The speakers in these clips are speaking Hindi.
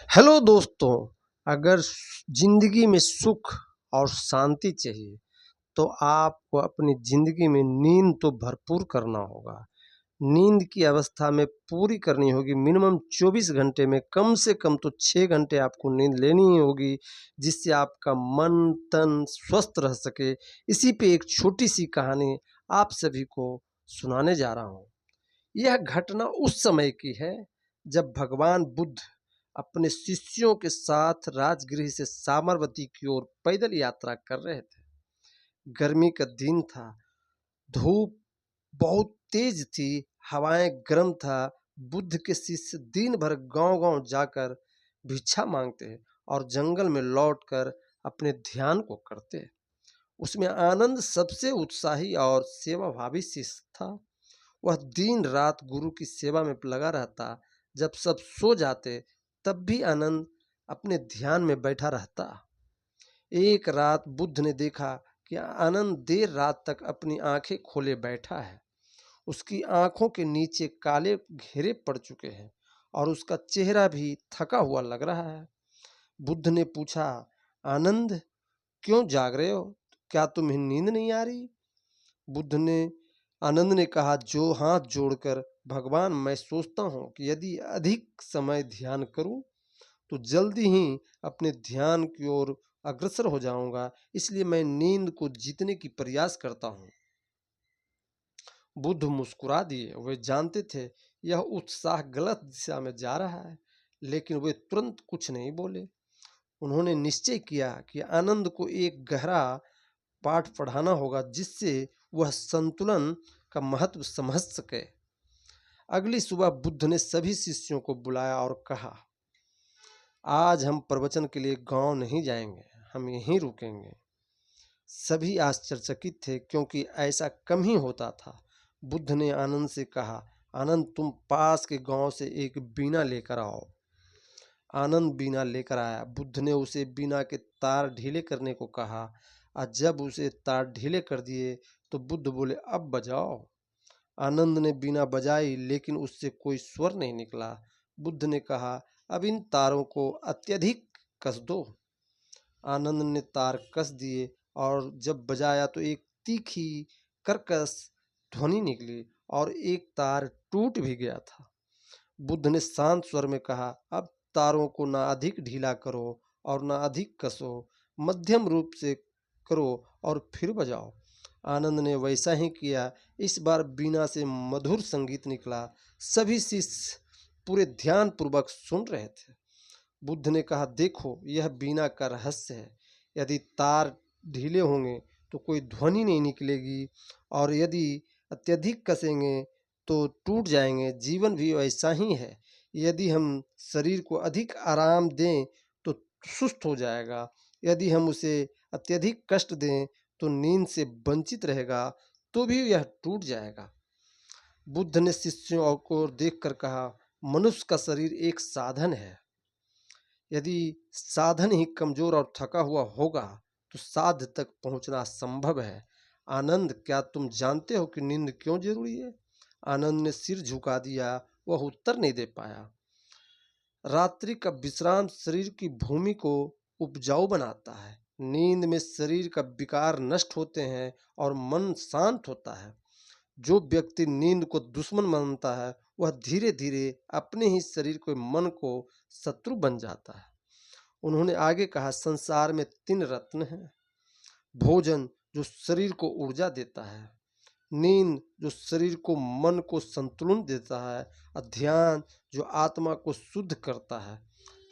हेलो दोस्तों, अगर ज़िंदगी में सुख और शांति चाहिए तो आपको अपनी ज़िंदगी में नींद तो भरपूर करना होगा। नींद की अवस्था में पूरी करनी होगी। मिनिमम 24 घंटे में कम से कम तो 6 घंटे आपको नींद लेनी ही होगी, जिससे आपका मन, तन स्वस्थ रह सके। इसी पे एक छोटी-सी कहानी आप सभी को सुनाने जा रहा हूँ। यह घटना उस समय की है जब भगवान बुद्ध अपने शिष्यों के साथ राजगृह से साबरमती की ओर पैदल यात्रा कर रहे थे। गर्मी का दिन था, धूप बहुत तेज थी, हवाएं गर्म था। बुद्ध के शिष्य दिन भर गांव-गांव जाकर भिक्षा मांगते और जंगल में लौटकर अपने ध्यान को करते। उसमें आनंद सबसे उत्साही और सेवाभावी शिष्य था। वह दिन रात गुरु की सेवा में लगा रहता। जब सब सो जाते तब भी आनंद अपने ध्यान में बैठा रहता। एक रात बुद्ध ने देखा कि आनंद देर रात तक अपनी आंखें खोले बैठा है। उसकी आंखों के नीचे काले घेरे पड़ चुके हैं और उसका चेहरा भी थका हुआ लग रहा है। बुद्ध ने पूछा, आनंद, क्यों जाग रहे हो? क्या तुम्हें नींद नहीं आ रही? बुद्ध ने आनंद ने कहा, जो हाथ जोड़कर, भगवान, मैं सोचता हूँ कि यदि अधिक समय ध्यान करूं तो जल्दी ही अपने ध्यान की ओर अग्रसर हो जाऊंगा, इसलिए मैं नींद को जीतने की प्रयास करता हूँ। बुद्ध मुस्कुरा दिए। वे जानते थे यह उत्साह गलत दिशा में जा रहा है, लेकिन वे तुरंत कुछ नहीं बोले। उन्होंने निश्चय किया कि आनंद को एक गहरा पाठ पढ़ाना होगा, जिससे वह संतुलन का महत्व समझ सके। अगली सुबह बुद्ध ने सभी शिष्यों को बुलाया और कहा, आज हम प्रवचन के लिए गांव नहीं जाएंगे, हम यहीं रुकेंगे। सभी आश्चर्यचकित थे, क्योंकि ऐसा कम ही होता था। बुद्ध ने आनंद से कहा, आनंद, तुम पास के गांव से एक बीना लेकर आओ। आनंद बीना लेकर आया। बुद्ध ने उसे बीना के तार ढीले करने को कहा और जब उसे तार ढीले कर दिए तो बुद्ध बोले, अब बजाओ। आनंद ने बीना बजाई, लेकिन उससे कोई स्वर नहीं निकला। बुद्ध ने कहा, अब इन तारों को अत्यधिक कस दो। आनंद ने तार कस दिए और जब बजाया तो एक तीखी कर्कश ध्वनि निकली और एक तार टूट भी गया था। बुद्ध ने शांत स्वर में कहा, अब तारों को ना अधिक ढीला करो और ना अधिक कसो, मध्यम रूप से करो और फिर बजाओ। आनंद ने वैसा ही किया। इस बार बीना से मधुर संगीत निकला। सभी शिष्य पूरे ध्यान पूर्वक सुन रहे थे। बुद्ध ने कहा, देखो, यह बीना का रहस्य है। यदि तार ढीले होंगे तो कोई ध्वनि नहीं निकलेगी और यदि अत्यधिक कसेंगे तो टूट जाएंगे। जीवन भी वैसा ही है। यदि हम शरीर को अधिक आराम दें तो सुस्त हो जाएगा। यदि हम उसे अत्यधिक कष्ट दें तो नींद से वंचित रहेगा, तो भी यह टूट जाएगा। बुद्ध ने शिष्यों को देखकर कहा, मनुष्य का शरीर एक साधन है। यदि साधन ही कमजोर और थका हुआ होगा तो साध्य तक पहुंचना असंभव है। आनंद, क्या तुम जानते हो कि नींद क्यों जरूरी है? आनंद ने सिर झुका दिया। वह उत्तर नहीं दे पाया। रात्रि का विश्राम शरीर की भूमि को उपजाऊ बनाता है। नींद में शरीर का विकार नष्ट होते हैं और मन शांत होता है। जो व्यक्ति नींद को दुश्मन मानता है वह धीरे धीरे अपने ही शरीर को, मन को शत्रु बन जाता है। उन्होंने आगे कहा, संसार में 3 रत्न हैं। भोजन, जो शरीर को ऊर्जा देता है, नींद, जो शरीर को, मन को संतुलन देता है, और ध्यान, जो आत्मा को शुद्ध करता है।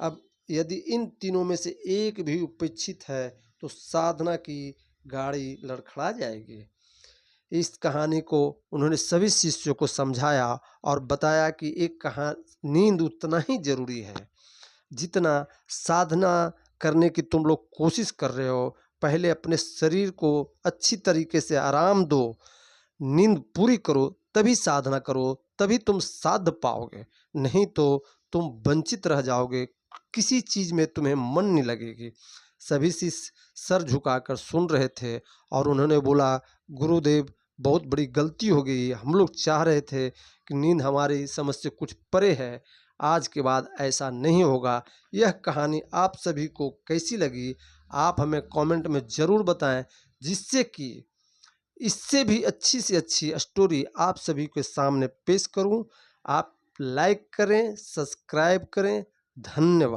अब यदि इन तीनों में से एक भी उपेक्षित है तो साधना की गाड़ी लड़खड़ा जाएगी। इस कहानी को उन्होंने सभी शिष्यों को समझाया और बताया कि नींद उतना ही जरूरी है जितना साधना करने की तुम लोग कोशिश कर रहे हो। पहले अपने शरीर को अच्छी तरीके से आराम दो, नींद पूरी करो, तभी साधना करो, तभी तुम साध पाओगे। नहीं तो तुम वंचित रह जाओगे, किसी चीज में तुम्हें मन नहीं लगेगी। सभी शिष्य सर झुकाकर सुन रहे थे और उन्होंने बोला, गुरुदेव, बहुत बड़ी गलती हो गई। हम लोग चाह रहे थे कि नींद हमारी समझ से कुछ परे है। आज के बाद ऐसा नहीं होगा। यह कहानी आप सभी को कैसी लगी, आप हमें कमेंट में ज़रूर बताएं, जिससे कि इससे भी अच्छी से अच्छी स्टोरी आप सभी के सामने पेश करूं। आप लाइक करें, सब्सक्राइब करें। धन्यवाद।